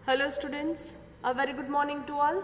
Hello students, a very good morning to all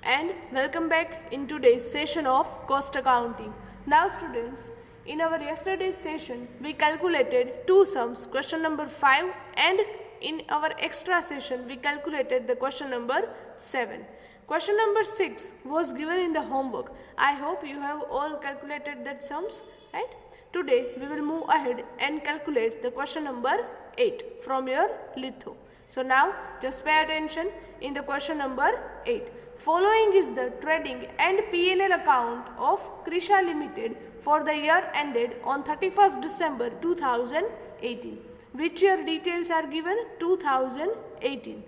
and welcome back in today's session of cost accounting. Now students, in our yesterday's session we calculated two sums, question number 5, and in our extra session we calculated the question number 7. Question number 6 was given in the homework. I hope you have all calculated that sums, right? Today we will move ahead and calculate the question number 8 from your litho. So now just pay attention in the question number 8. Following is the trading and P&L account of Krisha Limited for the year ended on 31st December 2018. Which year details are given? 2018.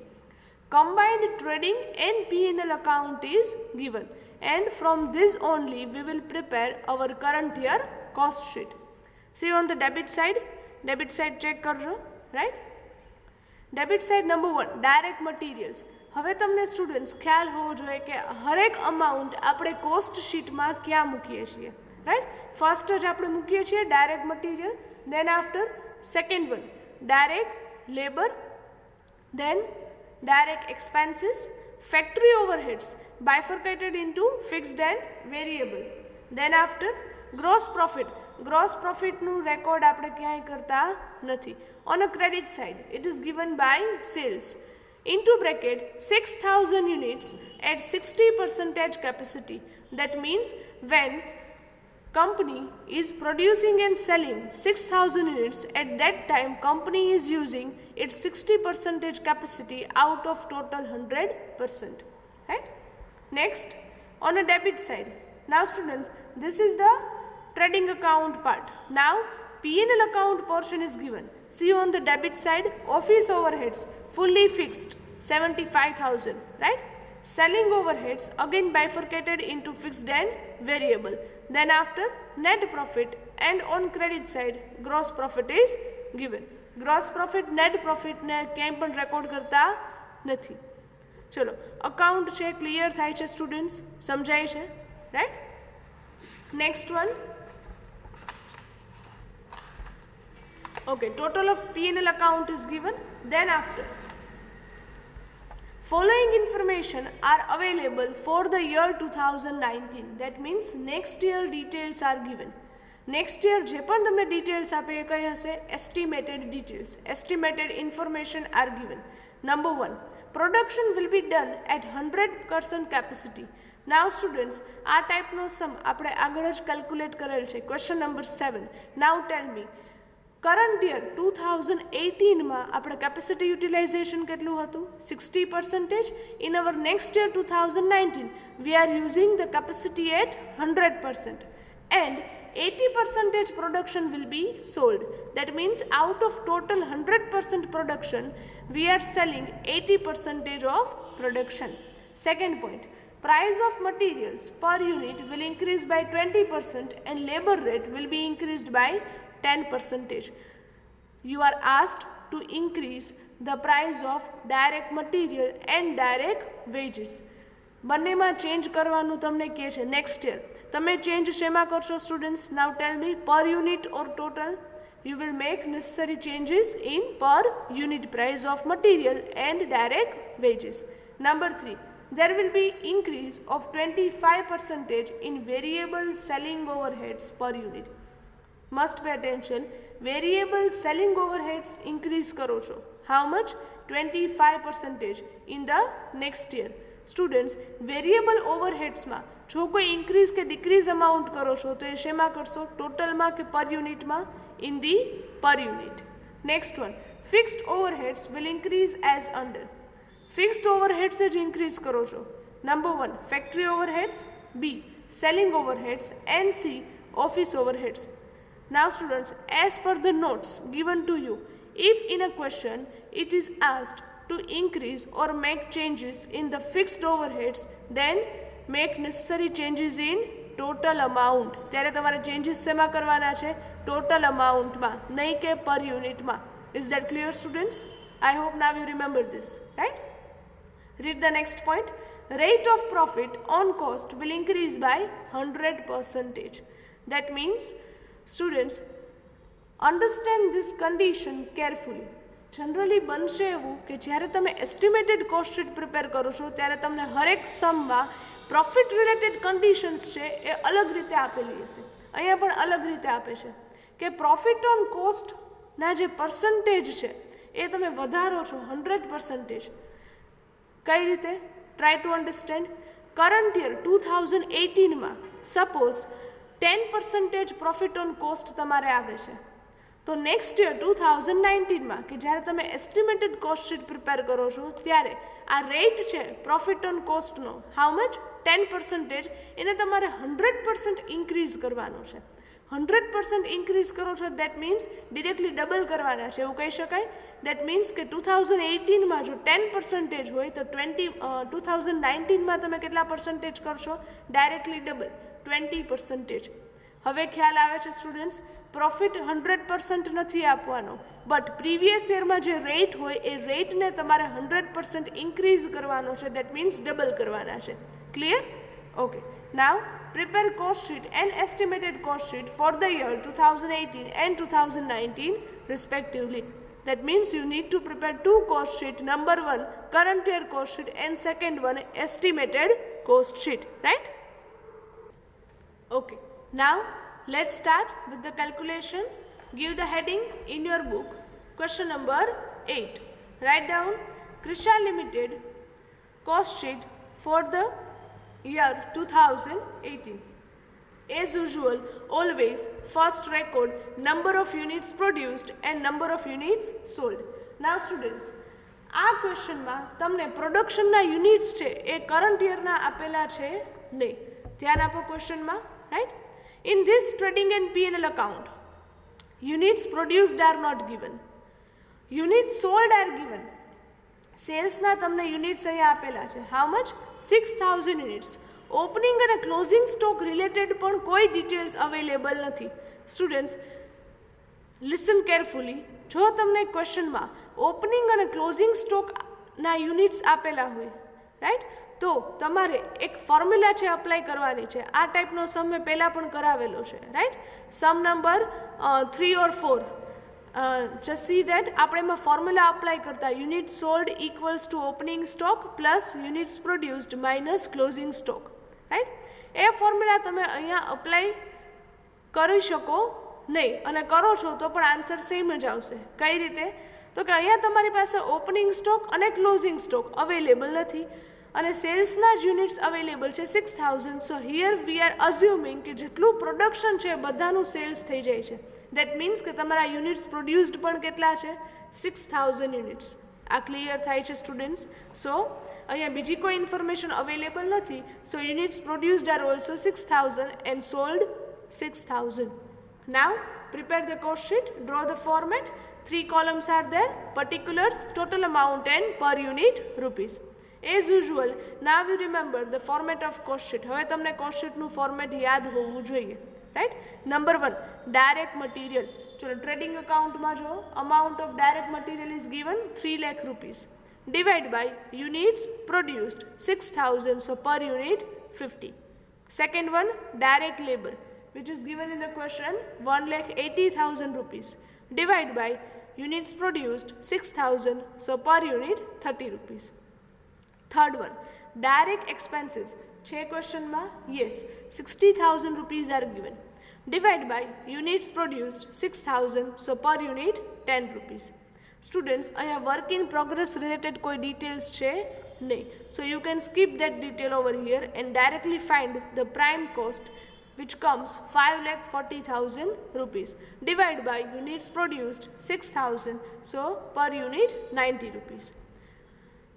Combined trading and P&L account is given, and from this only we will prepare our current year cost sheet. See on the debit side check करजो, right? Debit side number 1 direct materials. હવે તમને students ખ્યાલ હોવો જોઈએ કે હરેક amount આપણે cost શીટમાં ક્યાં મૂકીએ છીએ, રાઈટ? ફર્સ્ટ જ આપણે મૂકીએ છીએ direct material, then after second one direct labour, then direct expenses, factory overheads bifurcated into fixed and variable. Then after gross profit નું રેકોર્ડ આપણે ક્યાંય કરતા નથી. On a credit side it is given by sales into bracket 6000 units at 60% capacity. That means when company is producing and selling 6000 units, at that time company is using its 60% capacity out of total 100%, right? Next, on a debit side, now students, this is the trading account part. Now P&L account portion is given. See on the debit side, office overheads fully fixed 75,000, right? Selling overheads again bifurcated into fixed and variable. Then after net profit, and on credit side gross profit is given. Gross profit net profit ને ક્યાંય પણ record કરતા નથી. ચલો account છે, clear થાય છે students? સમજાય છે, right? Next one. Okay, total of P&L account is given. Then after, following information are available for the year 2019. That means next year details are given. Next year જે પણ તમને details આપે એ કઈ હશે? Estimated details. Estimated information are given. Number 1, production will be done at 100% capacity. Now students, આ ટાઈપનો સમ આપણે આગળ જ કેલ્ક્યુલેટ કરેલ છે. Question number 7. Now tell me, current year 2018 માં આપણે કેપેસિટી યુટિલાઇઝેશન કેટલું હતું? 60%. In our next year 2019 we are using the capacity at 100% and 80% production will be sold. That means out of total 100% production we are selling 80% of production. Second point, price of materials per unit will increase by 20% and labor rate will be increased by 10%. You are asked to increase the price of direct material and direct wages. બંનેમાં change કરવાનું તમને કહે છે. Next year તમે change શેમાં કરશો students? નાઉ ટેલ મી, પર unit or total? You will make necessary changes in per unit price of material and direct wages. Number 3, there will be increase of 25% in variable selling overheads per unit. Must pay attention, variable selling overheads increase કરો છો. How much? 25% in the next year. Students, variable overheads માં જો કોઈ increase કે decrease amount કરો છો તો એ શેમાં કરશો? ટોટલમાં કે per unit માં? In the per unit. Next one, fixed overheads will increase as under. Fixed overheads જ increase કરો છો. Number 1, factory overheads, B, selling overheads, and C, office overheads. Now students, as per the notes given to you, if in a question it is asked to increase or make changes in the fixed overheads, then make necessary changes in total amount. ત્યારે તમારે changes શેમાં કરવાના છે? Total amount માં, નહીં કે per unit માં. Is that clear students? I hope now you remember this, right? Read the next point. Rate of profit on cost will increase by 100%. That means students, understand this condition carefully. Generally બનશે એવું કે જ્યારે તમે estimated cost sheet prepare કરો છો ત્યારે તમને હરેક સમમાં પ્રોફિટ રિલેટેડ કન્ડિશન્સ છે એ અલગ રીતે આપેલી હશે. અહીંયા પણ અલગ રીતે આપે છે કે પ્રોફિટ ઓન કોસ્ટના જે પર્સન્ટેજ છે એ તમે વધારો છો 100%. કઈ રીતે? Try to understand. Current year 2018માં સપોઝ 10% પ્રોફિટ ઓન કોસ્ટ તમારે આવે છે, તો નેક્સ્ટ યર 2019માં કે જ્યારે તમે એસ્ટિમેટેડ કોસ્ટ શીટ પ્રિપેર કરો છો ત્યારે આ રેટ છે પ્રોફિટ ઓન કોસ્ટનો, હાઉ મચ? 10%, એને તમારે 100% ઇન્ક્રીઝ કરવાનો છે. 100% ઇન્ક્રીઝ કરો છો દેટ મીન્સ ડિરેક્ટલી ડબલ કરવાના છે એવું કહી શકાય. દેટ મીન્સ કે 2018માં જો 10% હોય તો 2019માં તમે કેટલા પર્સન્ટેજ કરશો? Directly double, 20%. હવે ખ્યાલ આવે છે સ્ટુડન્ટ્સ? પ્રોફિટ 100% નથી આપવાનો, બટ પ્રીવિયસ યરમાં જે રેટ હોય એ રેટને તમારે 100% ઇન્ક્રીઝ કરવાનો છે. દેટ મીન્સ ડબલ કરવાના છે. Clear? Okay. Now prepare cost sheet and estimated cost sheet for the year 2018 and 2019 respectively. That means you need to prepare two cost sheet. Number one, current year cost sheet, and second one, estimated cost sheet. Right? Okay. Now let's start with the calculation. Give the heading in your book. Question number 8. Write down Krisha Limited cost sheet for the year 2018. As usual, always first record number of units produced and number of units sold. Now students, આ ક્વેશ્ચનમાં તમને પ્રોડક્શનના units છે એ current યરના આપેલા છે નહીં. ધ્યાન આપો ક્વેશ્ચનમાં. Right? In this trading and P&L account, units produced are not given. Units sold are given. સેલ્સના તમને units અહીંયા આપેલા છે. How much? 6000 યુનિટ્સ. ઓપનિંગ અને ક્લોઝિંગ સ્ટોક રિલેટેડ પણ કોઈ ડિટેલ્સ અવેલેબલ નથી. Students listen carefully. જો તમને ક્વેશ્ચનમાં ઓપનિંગ અને ક્લોઝિંગ સ્ટોકના યુનિટ્સ આપેલા હોય, રાઈટ, તો તમારે એક ફોર્મ્યુલા છે અપ્લાય કરવાની છે. આ ટાઈપનો સમ મેં પહેલાં પણ કરાવેલો છે. Right? Sum number 3 or 4. just see that આપણે એમાં ફોર્મ્યુલા અપ્લાય કરતા unit sold equals to opening stock plus units produced minus closing stock. Right? એ ફોર્મ્યુલા તમે અહીંયા અપ્લાય કરી શકો નહીં, અને કરો છો તો પણ આન્સર સેમ જ આવશે. કઈ રીતે? તો કે અહીંયા તમારી પાસે ઓપનિંગ સ્ટોક અને ક્લોઝિંગ સ્ટોક અવેલેબલ નથી, અને સેલ્સના જ યુનિટ્સ અવેલેબલ છે 6000. સો હિયર વી આર અઝ્યુમિંગ કે જેટલું પ્રોડક્શન છે બધાનું સેલ્સ થઈ જાય છે. દેટ મીન્સ કે તમારા યુનિટ્સ પ્રોડ્યુસ્ડ પણ કેટલા છે? 6000 યુનિટ્સ. આ ક્લિયર થાય છે સ્ટુડન્ટ્સ? સો અહીંયા બીજી કોઈ ઇન્ફોર્મેશન અવેલેબલ નથી. So units produced are also 6000 and sold 6000. Now prepare the cost sheet, draw the format. 3 columns are there: particulars, total amount and per unit rupees. As usual, now you remember the format of cost sheet. હવે તમને cost sheet નું format યાદ હોવું જોઈએ. Right? Number 1, direct material. ચલો trading અકાઉન્ટમાં જો amount of direct material is given 3 lakh rupees. Divide by units produced 6000, so per unit 50. Second one, direct labor, which is given in the question 1,80,000 rupees. Divide by units produced 6000, so per unit 30 rupees. Third one, direct expenses. છે ક્વેશ્ચનમાં? Yes, 60,000 rupees are given. Divide by units produced 6000, so per unit 10 rupees. Students અહીંયા work in progress related કોઈ details છે નહીં, સો you can skip that detail over here and directly find the prime cost which comes 5,40,000 rupees. Divide by units produced 6000, so per unit 90 rupees.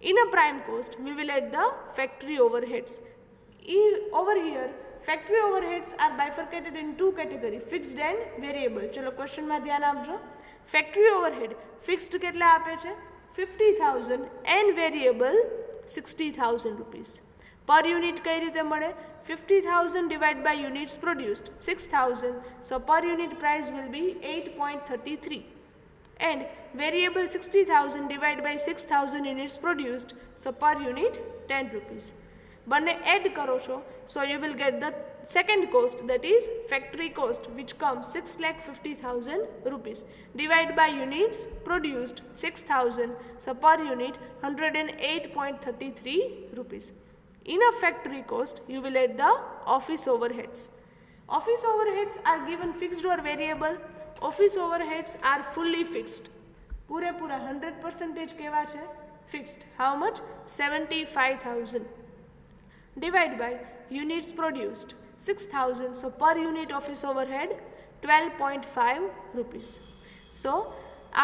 In a prime cost, we will add the factory overheads. Over here, factory overheads are bifurcated in two categories: fixed and variable. ચલો ક્વેશ્ચનમાં ધ્યાન આપજો. Factory overhead fixed કેટલા આપે છે? 50,000 and variable 60,000 rupees. Per unit કઈ રીતે મળે? 50,000 divided by units produced 6,000, so per unit price will be 8.33, and variable 60,000 divided by 6,000 units produced, so per unit 10 rupees. બંને એડ કરો છો, so you will get the second cost, that is factory cost, which comes 6,50,000 rupees. Divide by units produced 6,000, so per unit 108.33 rupees. In a factory cost, you will add the office overheads. Office overheads are given fixed or variable. Office overheads are fully fixed. પૂરેપૂરા 100% કેવા છે? Fixed. How much? 75,000. Divide by units produced 6,000, so per unit office overhead 12.5 rupees. So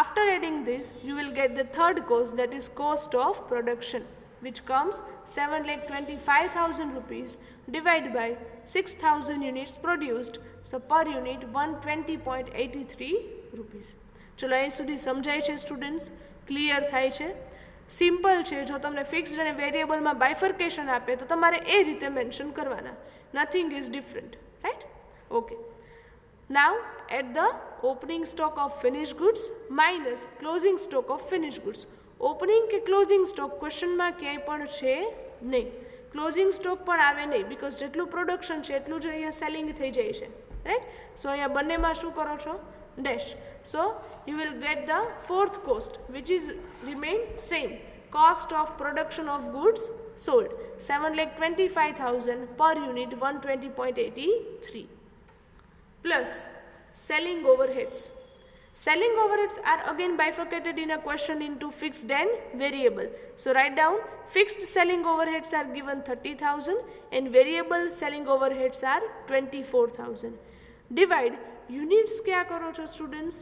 after adding this, you will get the third cost, that is cost of production, which comes 7,25,000 rupees. Divide by 6,000 units produced, so per unit 120.83 rupees. ચલો અહીં સુધી સમજાય છે students? Clear થાય છે? Simple છે. જો તમને ફિક્સ્ડ અને વેરિયેબલમાં બાયફર્કેશન આપે તો તમારે એ રીતે મેન્શન કરવાના. Nothing is different, right? Okay. Now at the opening stock of finish goods minus closing stock of finish goods. Opening કે ક્લોઝિંગ સ્ટોક ક્વેશ્ચનમાં ક્યાંય પણ છે નહીં. ક્લોઝિંગ સ્ટોક પણ આવે નહીં, બિકોઝ જેટલું પ્રોડક્શન છે એટલું જ અહીંયા સેલિંગ થઈ જાય છે, રાઈટ? સો અહીંયા બંનેમાં શું કરો છો? Dash. So you will get the fourth cost, which is remain same, cost of production of goods sold 7,25,000 per unit 120.83 plus selling overheads. Selling overheads are again bifurcated in a question into fixed and variable. So write down, fixed selling overheads are given 30,000 and variable selling overheads are 24,000. Divide units क्या करो છો students?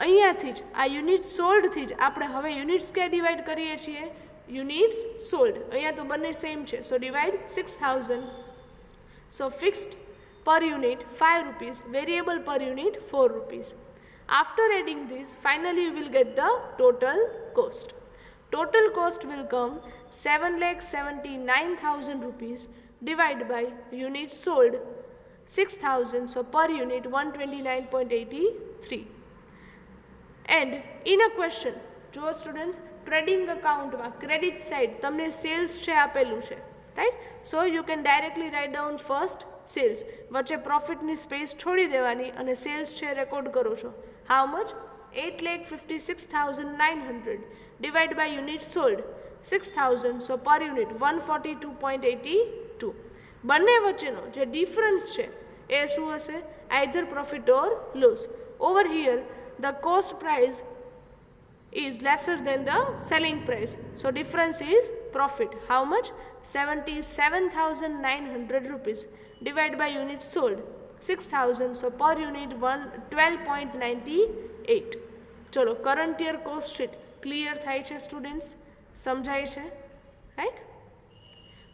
અહીંયાથી જ આ unit સોલ્ડથી જ આપણે હવે units ક્યાં ડિવાઈડ કરીએ છીએ? Units sold. અહીંયા તો બંને સેમ છે. સો ડિવાઈડ 6,000. સો ફિક્સ્ડ પર યુનિટ 5 rupees, વેરિયેબલ પર unit 4 rupees. After adding this, finally you will get the total cost. Total cost will come 7,79,000 rupees. Divide by units sold 6,000, so per unit 129.83. And in a question, જો students trading અકાઉન્ટમાં credit side તમને sales છે આપેલું છે, રાઈટ? So you can directly write down first sales, વચ્ચે પ્રોફિટની space છોડી દેવાની અને સેલ્સ છે રેકોર્ડ કરો છો. How much? 8,56,900. Divide by unit sold 6,000, so per unit 142.82. બંને વચ્ચેનો જે ડિફરન્સ છે એ શું હશે? Either profit or loss. Over here the cost price is lesser than the selling price, so difference is profit. How much? 77,900 rupees. Divide by units sold 6,000, so per unit 12.98. ચલો current year cost sheet clear થાય છે students? સમજાય છે, right?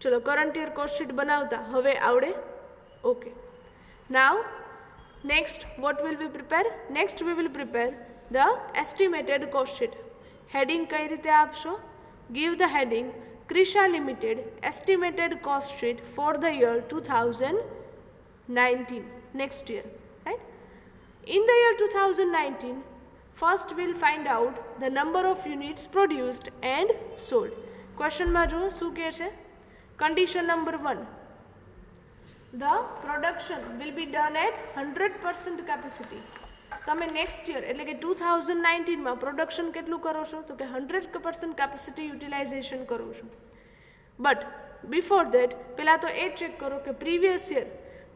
ચલો current year cost sheet બનાવતા હવે આવડે? Okay. Now next, what will we prepare? Next we will prepare the estimated cost sheet. Heading કઈ રીતે આપશો? Give the heading Krisha Limited estimated cost sheet for the year 2019, next year, right? In the year 2019, first we'll find out the number of units produced and sold. Question માં જો શું કહે છે? Condition number 1, the production will be done at 100% capacity. તમે next year એટલે કે 2019માં production કેટલું કરો છો? તો કે 100% કેપેસિટી યુટિલાઇઝેશન કરો છો. બટ બિફોર દેટ પહેલાં તો એ ચેક કરો કે પ્રીવિયસ યર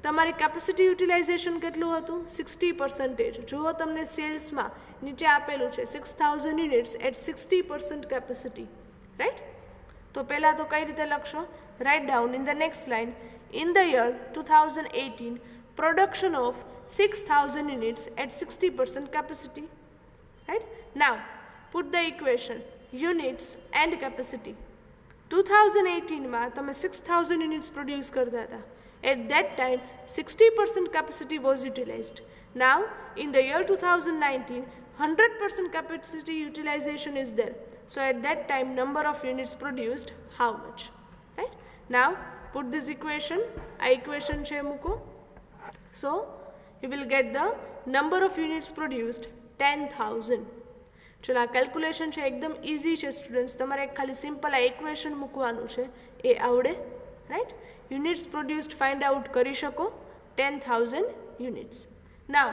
તમારી કેપેસિટી યુટિલાઇઝેશન કેટલું હતું? 60%. જુઓ તમને સેલ્સમાં નીચે આપેલું છે 6,000 યુનિટ્સ એટ 60% કેપેસિટી, રાઈટ? તો પહેલાં તો કઈ રીતે લખશો? Right down in the next line, in the year 2018, production of 6,000 units at 60% capacity, right? Now put the equation units and capacity. 2018 માં તમે 6,000 units produce કરતા હતા. At that time 60% capacity was utilized. Now in the year 2019 100% capacity utilization is there. So at that time number of units produced how much, right? Now put this equation, આ equation છે મૂકો. So you will get the number of units produced 10,000. ચલો આ calculation છે એકદમ easy છે students, તમારે ખાલી સિમ્પલ આ ઇક્વેશન મૂકવાનું છે, એ આવડે? Right. Units produced find out કરી શકો 10,000 units. Now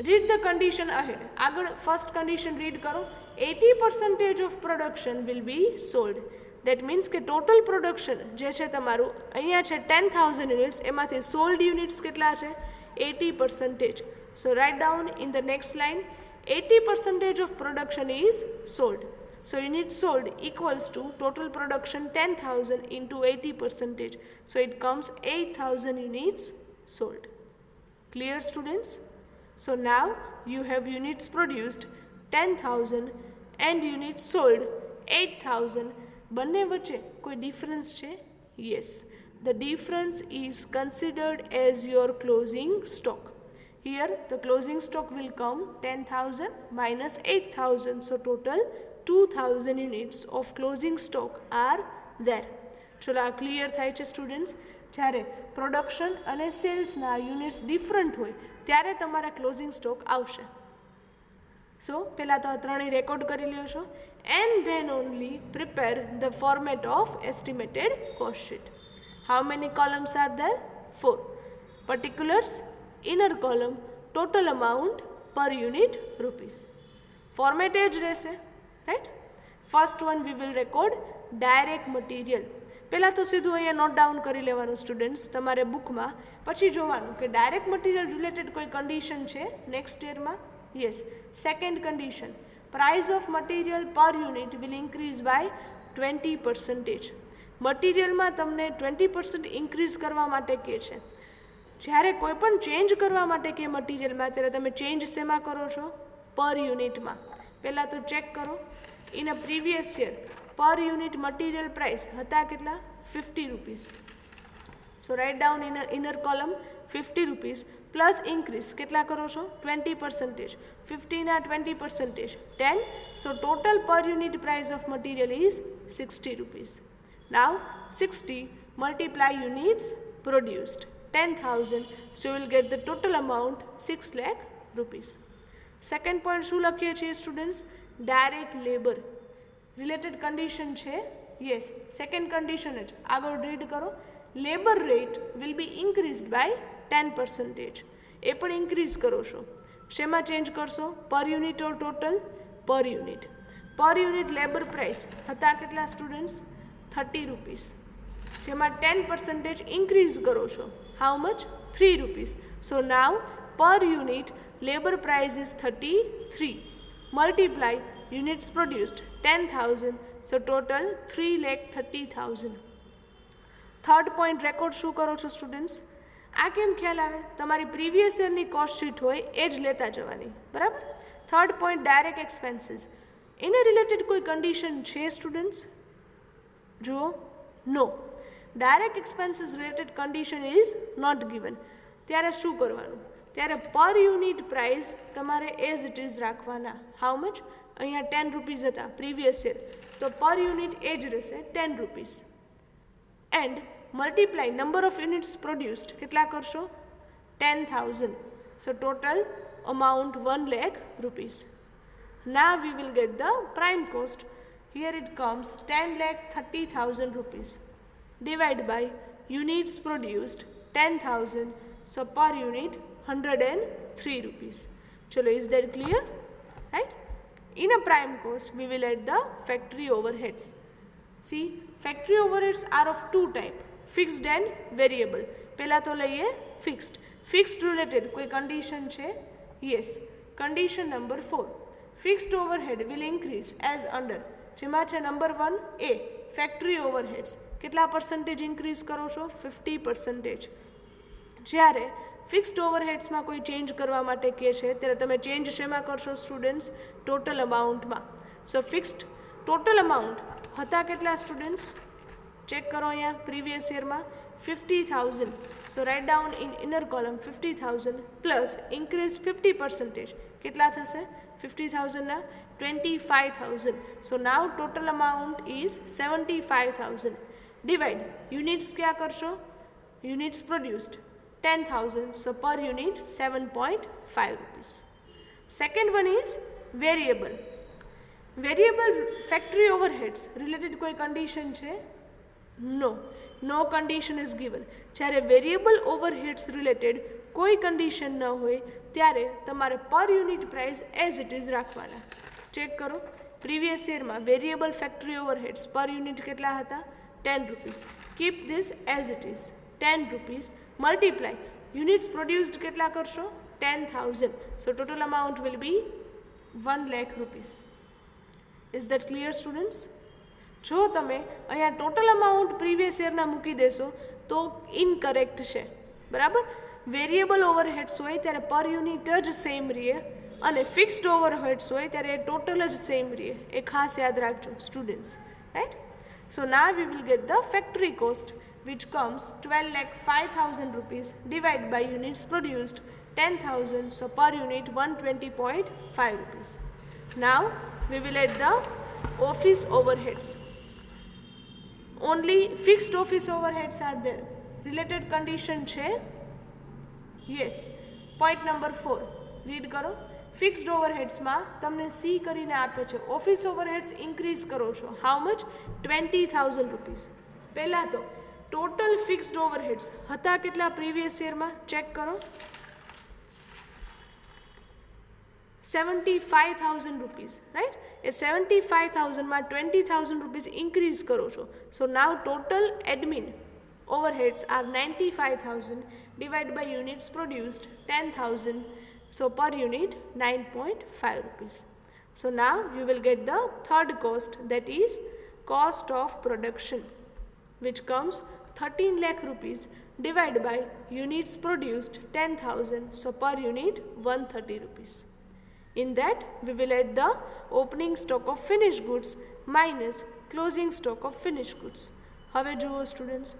read the condition ahead. આગળ ફર્સ્ટ કન્ડિશન રીડ કરો. 80% of production will be sold. That means કે ટોટલ પ્રોડક્શન જે છે તમારું અહીંયા છે 10,000 યુનિટ્સ, એમાંથી સોલ્ડ યુનિટ્સ કેટલા છે 80%. So write down in the next line 80% of production is sold. So units sold equals to total production 10,000 into 80%. So it comes 8,000 units sold. Clear students? So now you have units produced 10,000 and units sold 8,000. બંને વચ્ચે કોઈ difference છે? Yes. The difference is considered as your closing stock. Here the closing stock will come 10,000 minus 8,000. So total 2,000 units of closing stock are there. ચલો આ clear થાય છે students? જ્યારે production અને સેલ્સના યુનિટ્સ ડિફરન્ટ હોય ત્યારે તમારા ક્લોઝિંગ સ્ટોક આવશે. સો પહેલાં તો આ ત્રણેય રેકોર્ડ કરી લ્યો છો. And then only prepare the format of estimated cost sheet. How many columns are there? 4. પર્ટિક્યુલર્સ, inner column, total amount, પર યુનિટ રૂપીસ. ફોર્મેટ એ જ રહેશે, right. First one we will record direct material. પહેલાં તો સીધું અહીંયા નોટ ડાઉન કરી લેવાનું students તમારે બુકમાં, પછી જોવાનું કે ડાયરેક્ટ મટીરિયલ રિલેટેડ કોઈ કન્ડિશન છે નેક્સ્ટ યરમાં? Yes. Second condition, price of material per unit will increase by 20%. મટીરિયલમાં તમને 20% ઇન્ક્રીઝ કરવા માટે કહે છે. જ્યારે કોઈ પણ ચેન્જ કરવા માટે કે મટીરિયલમાં ત્યારે તમે ચેન્જ શેમાં કરો છો? પર યુનિટમાં. પહેલાં તો ચેક કરો. ઇન અ પ્રીવિયસ યર પર યુનિટ મટીરિયલ પ્રાઇસ હતા કેટલા? 50 rupees. So write down in inner column 50 rupees plus increase કેટલા કરો છો? 20%. 50 ના 20% 10. સો total per unit price of material is 60 rupees. Now 60 multiply units produced 10,000. So you will get the total amount 6 lakh rupees. Second point શું લખીએ છીએ students? Direct labour related condition છે. Yes. Second condition જ આગળ read કરો. Labour rate will be increased by 10%. એ પણ increase કરો છો. શેમાં ચેન્જ કરશો? Per unit or total? Per unit. Per unit labour price હતા કેટલા સ્ટુડન્ટ્સ? 30 રૂપીસ. જેમાં 10% ઇન્ક્રીઝ કરો છો. How much? 3 rupees. So now per unit labor price is 33. Multiply units produced 10,000. So total 3,30,000. Third point record શું કરો છો students? આ કેમ ખ્યાલ આવે? તમારી પ્રીવિયસ યરની કોસ્ટ શીટ હોય એ જ લેતા જવાની, બરાબર. Third point direct expenses. એને રિલેટેડ કોઈ કન્ડિશન છે સ્ટુડન્ટ્સ? જુઓ, no. Direct expenses related condition is not given. ત્યારે શું કરવાનું? ત્યારે પર યુનિટ પ્રાઇસ તમારે એઝ ઇટ ઇઝ રાખવાના. How much? અહીંયા 10 રૂપીસ હતા પ્રીવિયસ યર, તો પર યુનિટ એ જ રહેશે 10 rupees. And multiply number of units produced કેટલા કરશો? 10,000. સો total amount 1 lakh rupees. Now we will get the prime cost. Here it comes 10,30,000 rupees. Divide by units produced 10,000. So per unit 103 rupees. Chalo, is that clear? Right? In a prime cost we will add the factory overheads. See, factory overheads are of two type, fixed and variable. Pehla to laiye fixed. Fixed related koi condition che? Yes. Condition number 4. Fixed overhead will increase as under. જેમાં છે number 1 A, factory overheads. કેટલા percentage increase કરો છો? 50%. જ્યારે fixed ઓવરહેડ્સમાં કોઈ change કરવા માટે કહે છે ત્યારે તમે ચેન્જ શેમાં કરશો સ્ટુડન્ટ્સ? ટોટલ અમાઉન્ટમાં. સો ફિક્સ્ડ ટોટલ અમાઉન્ટ હતા કેટલા સ્ટુડન્ટ્સ? ચેક કરો અહીંયા પ્રીવિયસ યરમાં 50,000. So write down in inner column 50,000 plus increase 50%. કેટલા થશે? 50,000 ના 25,000. So now total amount is 75,000. Divide units क्या करशो? Units produced 10,000. So per unit 7.5 rupees. Second one is variable. Variable factory overheads related कोई condition છે? નો condition is given. જ્યારે variable overheads related કોઈ condition ન હોય ત્યારે તમારે પર unit price as it is રાખવાના. ચેક કરો, પ્રીવિયસ યરમાં વેરિયેબલ ફેક્ટરી ઓવરહેડ્સ પર યુનિટ કેટલા હતા? 10 rupees. Keep this as it is, 10 rupees multiply units produced કેટલા કરશો? 10,000. સો total amount will be 1 lakh rupees. Is that clear students? જો તમે અહીંયા ટોટલ અમાઉન્ટ પ્રીવિયસ યરના મૂકી દેશો તો ઇનકરેક્ટ છે, બરાબર? વેરિયેબલ ઓવરહેડ્સ હોય ત્યારે પર યુનિટ જ સેમ રહે અને ફિક્સ્ડ ઓવરહેડ્સ હોય ત્યારે ટોટલ જ સેમ રહે. એ ખાસ યાદ રાખજો students, right? So now we will get the factory cost which comes 12,05,000 rupees divided by units produced 10,000, so per unit 120.5 rupees. Now we will add the office overheads. Only fixed office overheads are there. Related condition છે? Yes. Point number 4 read કરો. Fixed ઓવરહેડ્સમાં તમને C કરીને આપે છે office overheads increase કરો છો. How much? 20,000 rupees. પહેલાં તો ટોટલ ફિક્સ્ડ ઓવરહેડ્સ હતા કેટલા પ્રીવિયસ યરમાં? ચેક કરો. 75,000 રૂપીસ, રાઈટ? એ 75,000માં 20,000 રૂપીસ ઇન્ક્રીઝ કરો છો. સો નાવ total admin overheads are 95,000 divided by units produced 10,000, so per unit 9.5 rupees. So now you will get the third cost, that is cost of production, which comes 13 lakh rupees divided by units produced 10,000, so per unit 130 rupees. In that we will add the opening stock of finished goods minus closing stock of finished goods. હવે જુઓ students,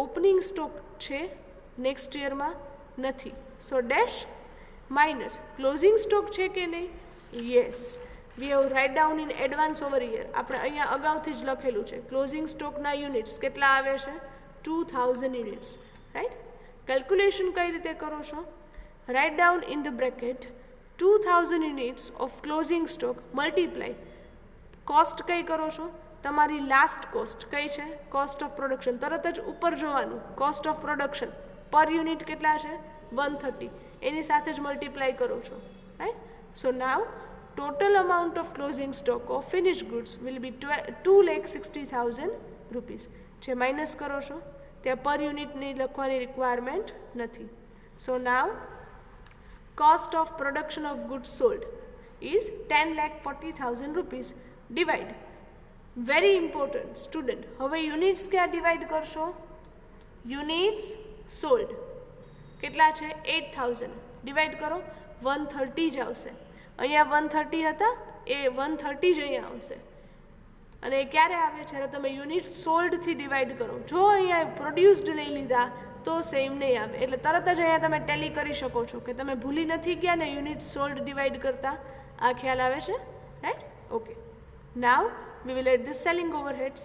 opening stock છે next યરમાં નથી, સો dash minus closing stock છે કે નહીં? Yes, we have right down in advance over year. આપણે અહીંયા અગાઉથી જ લખેલું છે. ક્લોઝિંગ સ્ટોકના યુનિટ્સ કેટલા આવે છે? 2,000 યુનિટ્સ, રાઈટ? કેલ્ક્યુલેશન કઈ રીતે કરો છો? Right down in the bracket 2,000 units of closing stock multiply cost કઈ કરો છો? તમારી લાસ્ટ કોસ્ટ કઈ છે? Cost of production. તરત જ ઉપર જોવાનું, કોસ્ટ ઓફ પ્રોડક્શન પર યુનિટ કેટલા છે? 130. એની સાથે જ મલ્ટીપ્લાય કરો છો, right? So now total amount of closing stock of finish goods will be 2,60,000 rupees. જે માઇનસ કરો છો ત્યાં પર યુનિટની લખવાની રિક્વાયરમેન્ટ નથી. સો નાવ cost of production of goods sold is 10,40,000 rupees divide. Very important student, હવે યુનિટ્સ ક્યાં ડિવાઈડ કરશો? યુનિટ્સ સોલ્ડ કેટલા છે? 8,000. ડિવાઈડ કરો, 130 જ આવશે. અહીંયા 130 હતા, એ 130 જ અહીંયા આવશે. અને એ ક્યારે આવે? જ્યારે તમે યુનિટ સોલ્ડથી ડિવાઈડ કરો. જો અહીંયા પ્રોડ્યુસ્ડ લઈ લીધા તો સેમ નહીં આવે. એટલે તરત જ અહીંયા તમે ટેલી કરી શકો છો કે તમે ભૂલી નથી ગયા ને યુનિટ સોલ્ડ ડિવાઈડ કરતા. આ ખ્યાલ આવે છે, right? Okay. Now we will add the selling overheads.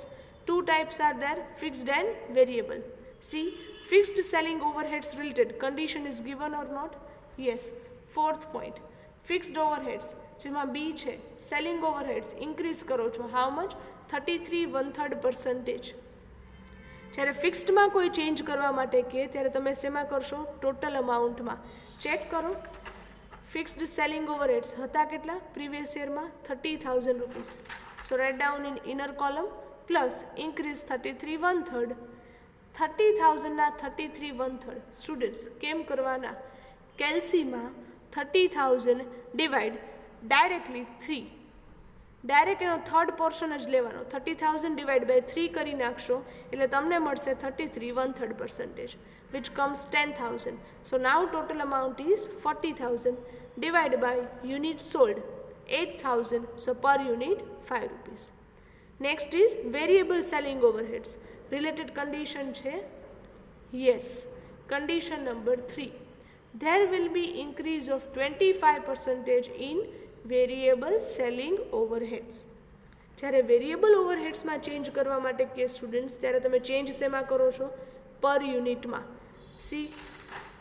Two types are there, fixed and variable. See, fixed selling overheads related condition is given or not? Yes. Fourth point, fixed overheads જેમાં B છે selling overheads increase કરો છો. how much? 33.1/3%. જ્યારે ફિક્સ્ડમાં કોઈ change કરવા માટે કહે ત્યારે તમે શેમાં કરશો? ટોટલ અમાઉન્ટમાં. ચેક કરો, ફિક્સ્ડ સેલિંગ ઓવરહેડ્સ હતા કેટલા પ્રીવિયસ યરમાં? 30,000 rupees. So write down in inner column plus increase 33/1/3. 30,000 ના 33/1/3. સ્ટુડન્ટ્સ કેમ કરવાના? કેલ્સીમાં 30,000 ડિવાઈડ ડાયરેક્ટલી 3. ડાયરેક્ટ એનો થર્ડ પોર્શન જ લેવાનો. 30,000 ડિવાઈડ બાય 3 કરી નાખશો એટલે તમને મળશે 33.1/3%, which comes 10,000. So now total amount is 40,000 divided by unit sold 8,000, so per unit 5 rupees. Next is variable selling overheads. Related condition છે? Yes. Condition number 3. There will be increase of 25% in variable selling overheads. જ્યારે variable ઓવરહેડ્સમાં change કરવા માટે કે students ત્યારે તમે change શેમાં કરો છો? પર યુનિટમાં. સી,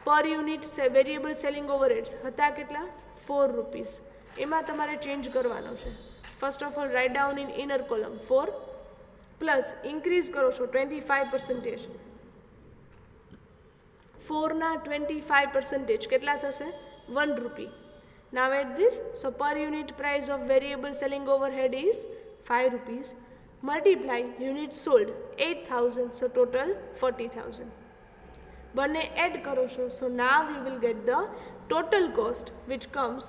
પર યુનિટ વેરિયેબલ સેલિંગ ઓવરહેડ્સ હતા કેટલા? 4 રૂપીસ. એમાં તમારે ચેન્જ કરવાનો છે. First of all right down in inner column 4 plus increase કરો છો 25%, 4 ના 25% કેટલા થશે? 1 રૂપી. Now add this, so per unit price of variable selling overhead is 5 rupees. Multiply units sold 8,000, so total 40,000. બંને એડ કરો છો, so now we will get the total cost which comes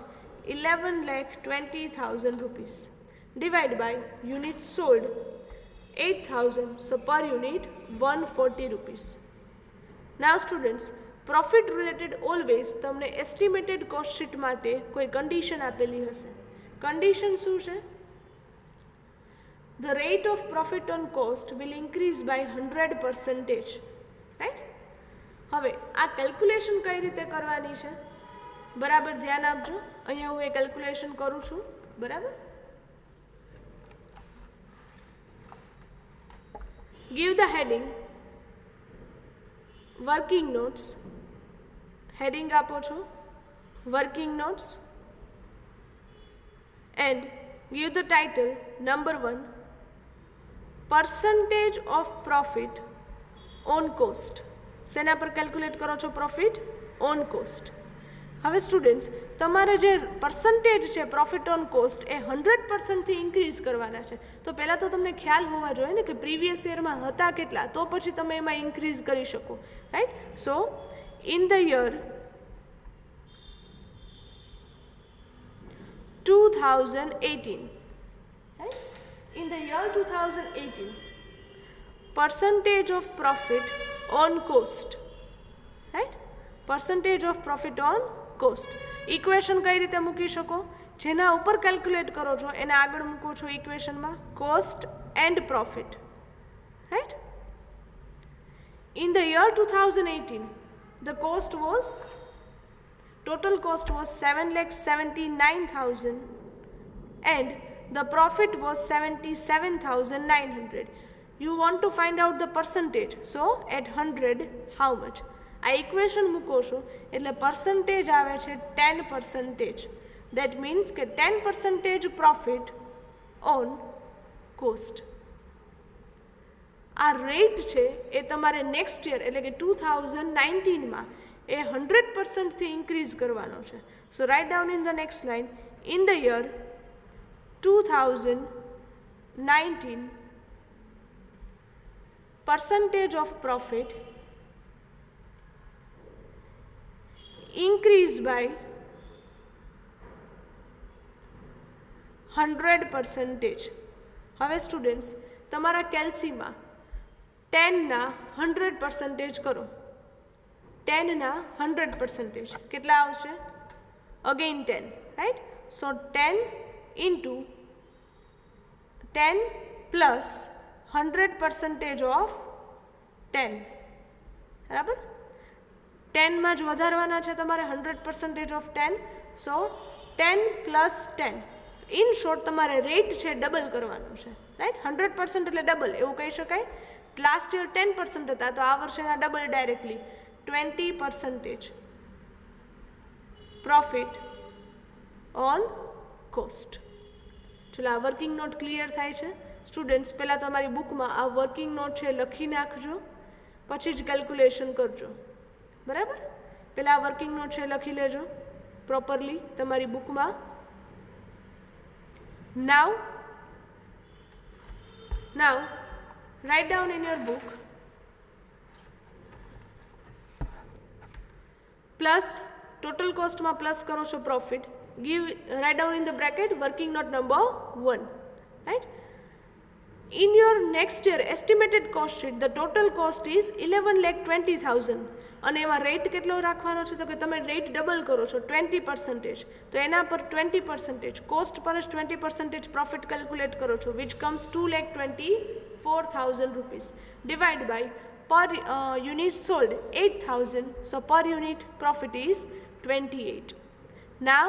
11,20,000 rupees. Divide by units sold 8,000, so per unit 140 rupees. Now students, profit related always તમને estimated cost sheet માટે કોઈ condition આપેલી હશે. Condition શું છે? The rate of profit on cost will increase by 100%, right? હવે આ calculation કઈ રીતે કરવાની છે બરાબર ધ્યાન આપજો. અહીંયા હું એ કેલ્ક્યુલેશન કરું છું, બરાબર? Give the heading working notes. Heading આપો છો working notes and give the title number 1 percentage of profit on cost. શેના પર કેલ્ક્યુલેટ કરો છો? Profit on cost. હવે સ્ટુડન્ટ્સ, તમારે જે પર્સન્ટેજ છે પ્રોફિટ ઓન કોસ્ટ એ 100%થી ઇન્ક્રીઝ કરવાના છે. તો પહેલાં તો તમને ખ્યાલ હોવા જોઈએ ને કે પ્રીવિયસ યરમાં હતા કેટલા, તો પછી તમે એમાં ઇન્ક્રીઝ કરી શકો, right? So in the year 2018, right? In the year 2018, percentage of profit on cost, right? Percentage of profit on cost. Equation કઈ રીતે મૂકી શકો? જેના ઉપર કેલ્ક્યુલેટ કરો છો એના આગળ મૂકો છો ઇક્વેશનમાં cost and profit, right? In the year 2018, the cost was, total cost was 7,79,000 and the profit was 77,900. You want to find out the percentage, so at 100 how much? આ ઇક્વેશન મૂકો છો એટલે પર્સન્ટેજ આવે છે 10%. That means કે 10% profit on cost. આ rate છે એ તમારે નેક્સ્ટ યર એટલે કે 2019માં એ 100%થી ઇન્ક્રીઝ કરવાનો છે. So write down in the next line, in the year 2019 percentage of profit increase by 100%. હવે સ્ટુડન્ટ્સ, તમારા કેલ્સીમાં 10 ના 100% કરો. 10 ના 100% કેટલા આવશે? Again 10, right? So 10 into 10 plus 100% of 10, બરાબર? 10 માં જ વધારવાના છે તમારે 100% of 10. So 10 plus 10. In short તમારે રેટ છે ડબલ કરવાનું છે, રાઈટ? 100% એટલે ડબલ એવું કહી શકાય. લાસ્ટ યર 10% હતા તો આ વર્ષે એના double directly 20% profit on cost. ચલો, આ વર્કિંગ નોટ ક્લિયર થાય છે સ્ટુડન્ટ્સ? પહેલાં તમારી બુકમાં આ વર્કિંગ નોટ છે લખી નાખજો, પછી જ કેલ્ક્યુલેશન કરજો, બરાબર? પહેલાં આ વર્કિંગ નોટ છે લખી લેજો પ્રોપરલી તમારી બુકમાં. Now write down in your book plus total cost માં પ્લસ કરો છો profit. write down in the bracket working note number 1, right? In your next year estimated cost sheet the total cost is 11,20,000 અને એમાં rate કેટલો રાખવાનો છે? તો કે તમે રેટ ડબલ કરો છો 20%, તો એના પર 20%, કોસ્ટ પર જ 20% પ્રોફિટ કેલ્ક્યુલેટ કરો છો, which comes 2,24,000 rupees. Divide by per unit sold 8,000, so per unit profit is 28. Now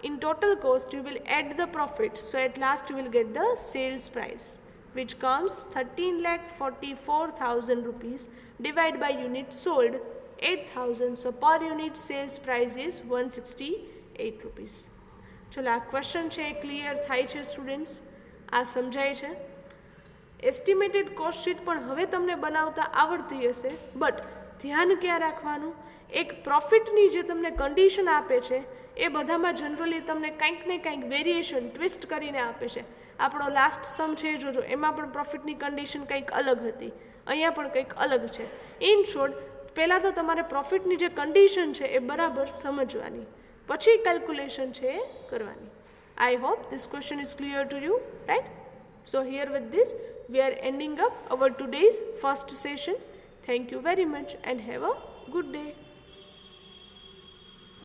in total cost you will add the profit, so at last you will get the sales price, which comes 13,44,000 rupees. Divide by unit sold 8,000, so per unit sales price is 168 rupees. ચલો, આ question છે એ clear થાય છે students? આ સમજાય છે? Estimated cost sheet પણ હવે તમને બનાવતા આવડતી હશે, બટ ધ્યાન ક્યાં રાખવાનું, એક પ્રોફિટની જે તમને કન્ડિશન આપે છે એ બધામાં જનરલી તમને કંઈક ને કંઈક વેરિએશન ટ્વિસ્ટ કરીને આપે છે. આપણો લાસ્ટ સમ છે એ જોજો, એમાં પણ પ્રોફિટની કન્ડિશન કંઈક અલગ હતી, અહીંયા પણ કંઈક અલગ છે. ઇન શોર્ટ, પહેલાં તો તમારે પ્રોફિટની જે કન્ડિશન છે એ બરાબર સમજવાની, પછી કેલ્ક્યુલેશન છે એ કરવાની. I hope this question is clear to you, right? So here with this, we are ending up our today's first session. Thank you very much and have a good day.